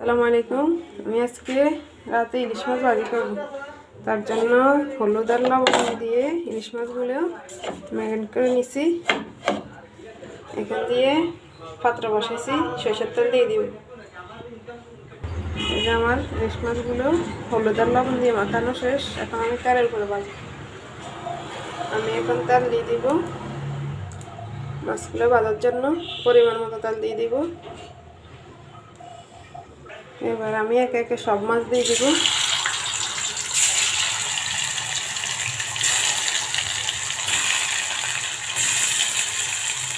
আসসালামু আলাইকুম। আমি আজকে রাতে ইলিশ মাছ ভাজি করব। তার জন্য হলুদ আর লবণ দিয়ে ইলিশ মাছগুলো ম্যারিনেট করে নিছি। এখান দিয়ে পাত্র বসাইছি, সরষের তেল দিয়ে দিব। এই যে আমার ইলিশ মাছগুলো হলুদ আর লবণ দিয়ে মাখানো শেষ। এখন আমি তেলের উপরে ভাজি। আমি এখন তেল দিয়ে দিব। মাছগুলো ভাজার জন্য পরিমাণ মতো তেল দিয়ে দিব। এবার আমি একে একে সব মাছ দিয়ে দিব।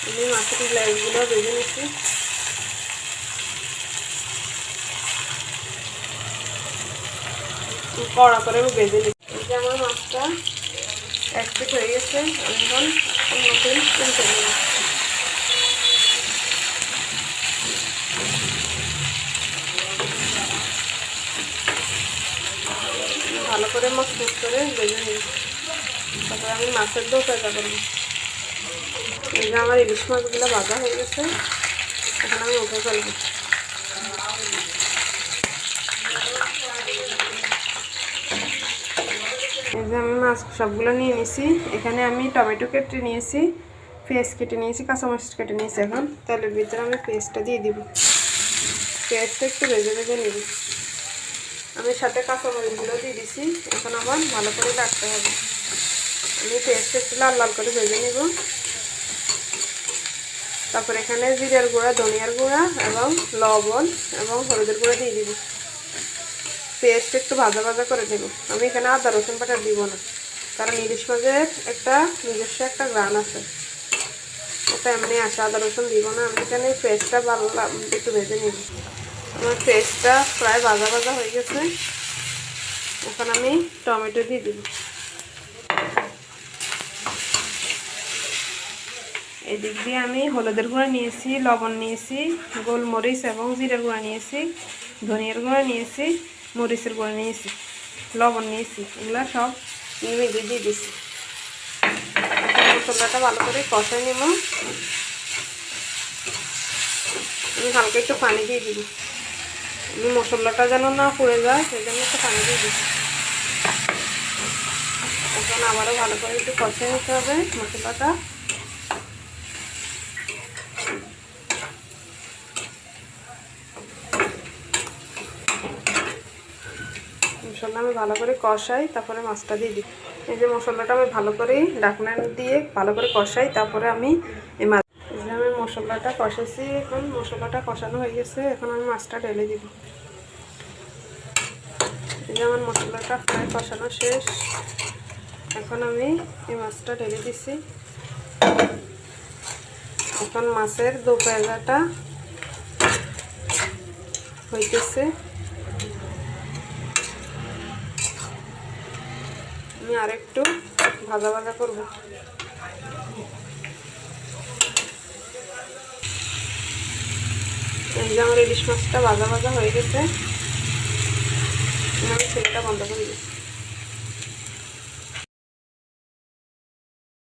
আমি মাছের লেজগুলো ভেজে নিচ্ছি। কড়া করে আমি ভেজে নিচ্ছি। এই যে আমার মাছটা এক পিঠ হয়ে গেছে। আমি এখন অন্য তেল তুলতে নিই। ভালো করে মচমচ করে ভেজে নিই। তারপরে আমি মাছের দো ভাজা করবো। এই যে আমার ইলিশ মাছগুলো ভাজা হয়ে গেছে। এখন আমি উঠে ফেলবো। এই যে আমি মাছ সবগুলো নিয়ে নিয়েছি। এখানে আমি টমেটো কেটে নিয়েছি, পেঁয়াজ কেটে নিয়েছি, কাঁচামরিচ কেটে নিয়েছি। এখন তেলের ভিতরে আমি পেঁয়াজটা দিয়ে দিব। পেঁয়াজটা একটু ভেজে ভেজে নিব। আমি সাথে কাঁচামরিচগুলো দিয়ে দিছি। এখন আবার ভালো করে রাখতে হবে। আমি পেঁয়াজটা একটু লাল লাল করে ভেজে নিব। তারপর এখানে জিরার গুঁড়া, ধনিয়ার গুঁড়া এবং লবণ এবং হলুদের গুঁড়া দিয়ে দিব। পেস্ট একটু ভাজা ভাজা করে দেব। আমি এখানে আদা রসুন বাটা দিব না, কারণ ইলিশ মাছের একটা নিজস্ব একটা গ্রান আছে, ওটা এমনি আসে। আদা রসুন দিব না। আমি এখানে পেস্টটা ভালো একটু ভেজে নিব। আমার পেস্টটা প্রায় ভাজা ভাজা হয়ে গেছে। এখন আমি টমেটো দিয়ে দিব। এদিক দিয়ে আমি হলুদের গুঁড়া নিয়েছি, লবণ নিয়েছি, গোলমরিচ এবং জিরার গুঁড়া নিয়েছি, ধনিয়ার গুঁড়া নিয়েছি, মরিচের গুঁড়া নিয়েছি, লবণ নিয়েছি। এগুলো সব মিলিয়ে দিয়ে দিচ্ছি। মশলাটা ভালো করে কষাই নেব। আমি হালকা একটু পানি দিয়ে দিব। আমি মশলাটা যেন না পুড়ে যায়, সেই জন্য একটু পানি দিয়ে দিচ্ছি। এখন আবারও ভালো করে একটু কষাই নিতে হবে মশলাটা। মশলা আমি ভালো করে কষাই, তারপরে মাছটা দিয়ে দিই। এই যে মশলাটা আমি ভালো করে ঢাকনা দিয়ে ভালো করে কষাই, তারপরে আমি এই মাছ, এই যে আমি মশলাটা কষাইছি। এখন মশলাটা কষানো হয়ে গেছে। এখন আমি মাছটা ঢেলে দিব। এই যে আমার মশলাটা প্রায় কষানো শেষ। এখন আমি এই মাছটা ঢেলে দিছি। এখন মাছের দো ভাজাটা হইতেছে। আমি আরেকটু ভাজা ভাজা করব। এই যে আমার ইলিশ মাছটা ভাজা ভাজা হয়ে গেছে। আমি তেলটা বন্ধ করে দিচ্ছি।